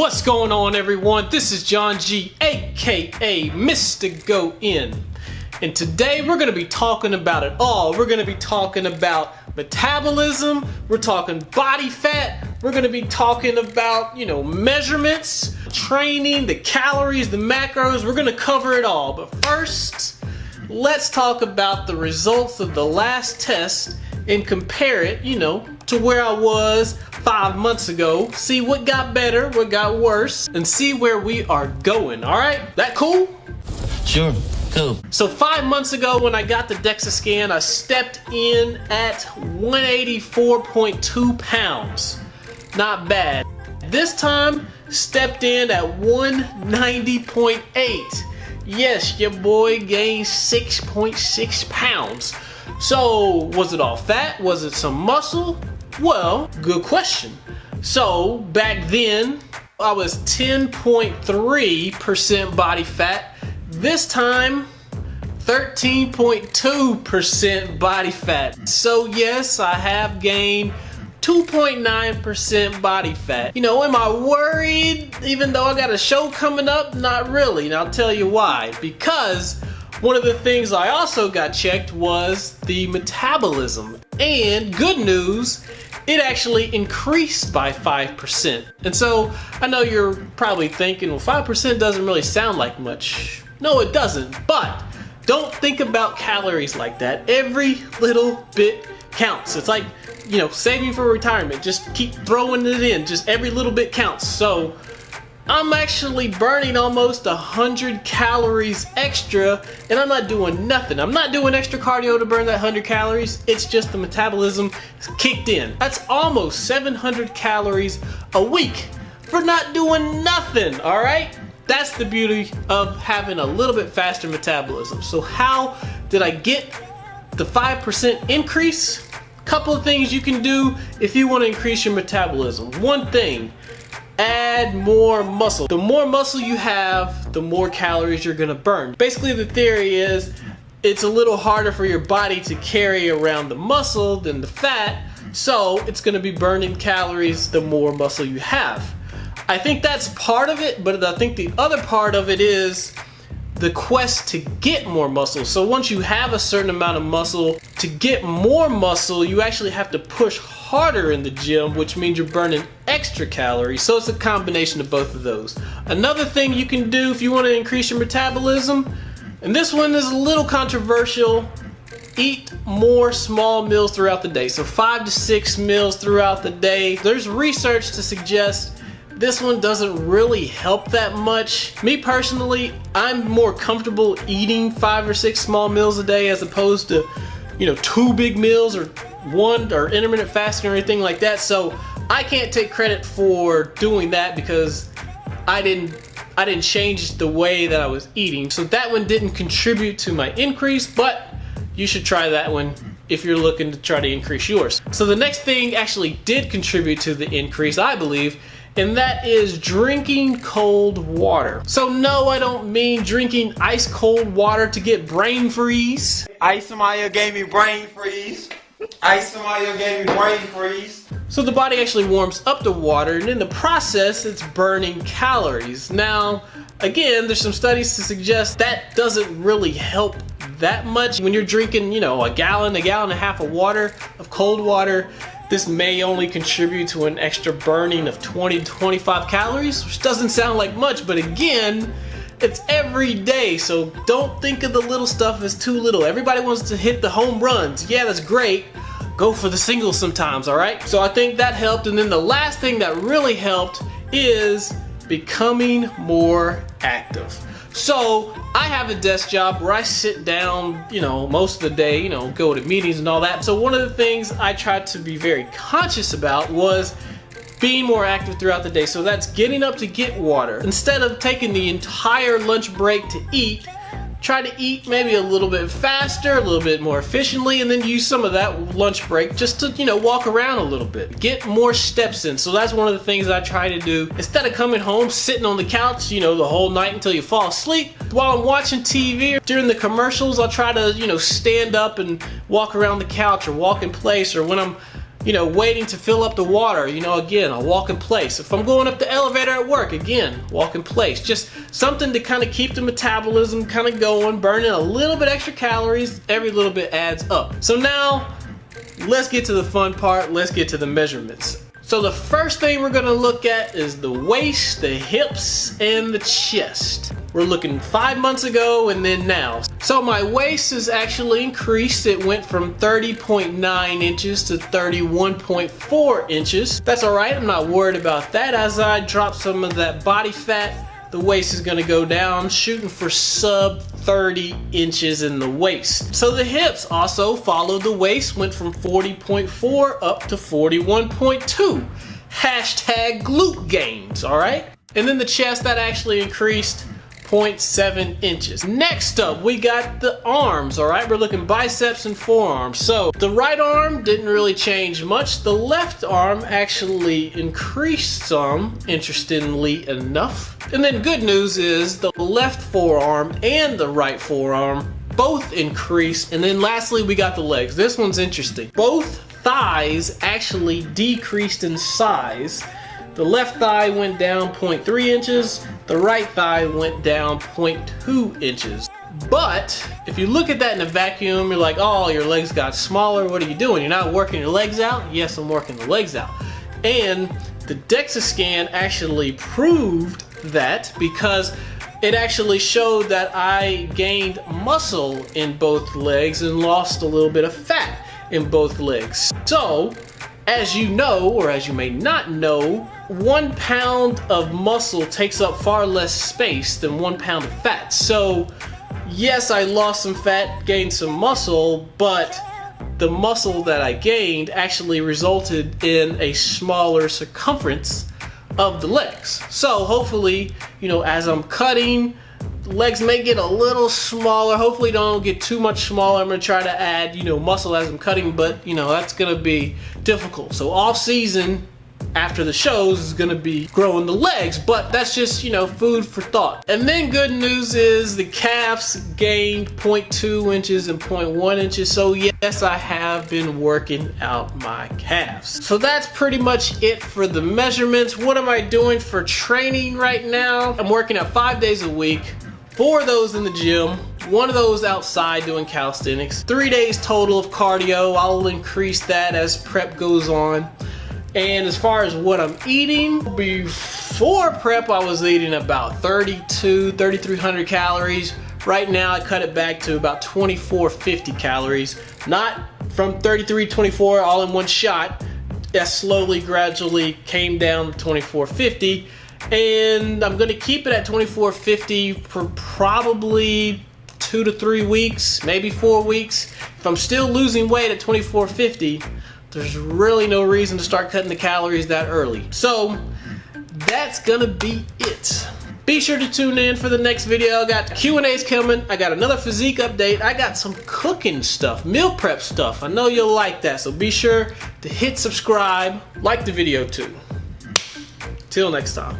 What's going on, everyone? This is John G, aka Mr. Go In. And today we're going to be talking about it all. We're going to be talking about metabolism, we're talking body fat, we're going to be talking about, measurements, training, the calories, the macros. We're going to cover it all. But first, let's talk about the results of the last test and compare it, to where I was 5 months ago. See what got better, what got worse, and see where we are going. All right, that cool? Sure, cool. So 5 months ago when I got the DEXA scan, I stepped in at 184.2 pounds. Not bad. This time, stepped in at 190.8. Yes, your boy gained 6.6 pounds. So, was it all fat? Was it some muscle? Well, good question. So, back then, I was 10.3% body fat. This time, 13.2% body fat. So, yes, I have gained 2.9% body fat. Am I worried even though I got a show coming up? Not really, and I'll tell you why. Because one of the things I also got checked was the metabolism. And good news, it actually increased by 5%. And so I know you're probably thinking, well, 5% doesn't really sound like much. No, it doesn't. But don't think about calories like that. Every little bit counts. It's like, saving for retirement. Just keep throwing it in. Just every little bit counts. So I'm actually burning almost 100 calories extra, and I'm not doing nothing. I'm not doing extra cardio to burn that 100 calories. It's just the metabolism kicked in. That's almost 700 calories a week for not doing nothing, all right? That's the beauty of having a little bit faster metabolism. So how did I get the 5% increase? Couple of things you can do if you want to increase your metabolism. One thing, add more muscle. The more muscle you have, the more calories you're gonna burn. Basically, the theory is it's a little harder for your body to carry around the muscle than the fat, so it's gonna be burning calories the more muscle you have. I think that's part of it, but I think the other part of it is the quest to get more muscle. So once you have a certain amount of muscle, to get more muscle, you actually have to push harder in the gym, which means you're burning extra calories. So it's a combination of both of those. Another thing you can do if you want to increase your metabolism, and this one is a little controversial, eat more small meals throughout the day. So 5 to 6 meals throughout the day. There's research to suggest this one doesn't really help that much. Me personally, I'm more comfortable eating 5 or 6 small meals a day as opposed to, 2 big meals or one or intermittent fasting or anything like that. So I can't take credit for doing that because I didn't change the way that I was eating. So that one didn't contribute to my increase, but you should try that one if you're looking to try to increase yours. So the next thing actually did contribute to the increase, I believe, and that is drinking cold water. So no, I don't mean drinking ice cold water to get brain freeze. Ice-a-Mayo gave me brain freeze. Ice-a-Mayo gave me brain freeze. So the body actually warms up the water, and in the process, it's burning calories. Now, again, there's some studies to suggest that doesn't really help that much. When you're drinking, a gallon and a half of water, of cold water, this may only contribute to an extra burning of 20 to 25 calories, which doesn't sound like much, but again, it's every day, so don't think of the little stuff as too little. Everybody wants to hit the home runs. Yeah, that's great. Go for the singles sometimes, all right? So I think that helped, and then the last thing that really helped is becoming more active. So I have a desk job where I sit down, most of the day, go to meetings and all that. So one of the things I tried to be very conscious about was being more active throughout the day. So that's getting up to get water. Instead of taking the entire lunch break to eat, try to eat maybe a little bit faster, a little bit more efficiently, and then use some of that lunch break just to, walk around a little bit. Get more steps in. So that's one of the things I try to do. Instead of coming home, sitting on the couch, the whole night until you fall asleep, while I'm watching TV, during the commercials, I'll try to, stand up and walk around the couch or walk in place, or when I'm you know, waiting to fill up the water, you know, again, I'll walk in place. If I'm going up the elevator at work, again, walk in place. Just something to kind of keep the metabolism kind of going, burning a little bit extra calories. Every little bit adds up. So now, let's get to the fun part. Let's get to the measurements. So the first thing we're gonna look at is the waist, the hips, and the chest. We're looking 5 months ago and then now. So my waist has actually increased. It went from 30.9 inches to 31.4 inches. That's all right, I'm not worried about that. As I drop some of that body fat, the waist is gonna go down, shooting for sub 30 inches in the waist. So the hips also followed the waist, went from 40.4 up to 41.2. Hashtag glute gains, all right? And then the chest, that actually increased 0.7 inches. Next up, we got the arms, all right? We're looking biceps and forearms. So the right arm didn't really change much. The left arm actually increased some, interestingly enough. And then good news is the left forearm and the right forearm both increased. And then lastly, we got the legs. This one's interesting. Both thighs actually decreased in size. The left thigh went down 0.3 inches, the right thigh went down 0.2 inches. But if you look at that in a vacuum, you're like, oh, your legs got smaller, what are you doing? You're not working your legs out? Yes, I'm working the legs out. And the DEXA scan actually proved that, because it actually showed that I gained muscle in both legs and lost a little bit of fat in both legs. So, as you know, or as you may not know, 1 pound of muscle takes up far less space than 1 pound of fat. So, yes, I lost some fat, gained some muscle, but the muscle that I gained actually resulted in a smaller circumference of the legs. So, hopefully, you know, as I'm cutting, legs may get a little smaller. Hopefully don't get too much smaller. I'm gonna try to add, you know, muscle as I'm cutting, but you know, that's gonna be difficult. So all season after the shows is gonna be growing the legs, but that's just, you know, food for thought. And then good news is the calves gained 0.2 inches and 0.1 inches. So yes, I have been working out my calves. So that's pretty much it for the measurements. What am I doing for training right now? I'm working out 5 days a week. 4 of those in the gym, 1 of those outside doing calisthenics. 3 days total of cardio. I'll increase that as prep goes on. And as far as what I'm eating, before prep I was eating about 3,300 calories. Right now I cut it back to about 2,450 calories. Not from 3,324 all in one shot. That slowly, gradually came down to 2,450. And I'm gonna keep it at 2,450 for probably 2 to 3 weeks, maybe 4 weeks. If I'm still losing weight at 2,450, there's really no reason to start cutting the calories that early. So that's gonna be it. Be sure to tune in for the next video. I got Q&A's coming. I got another physique update. I got some cooking stuff, meal prep stuff. I know you'll like that, so be sure to hit subscribe, like the video too. Till next time.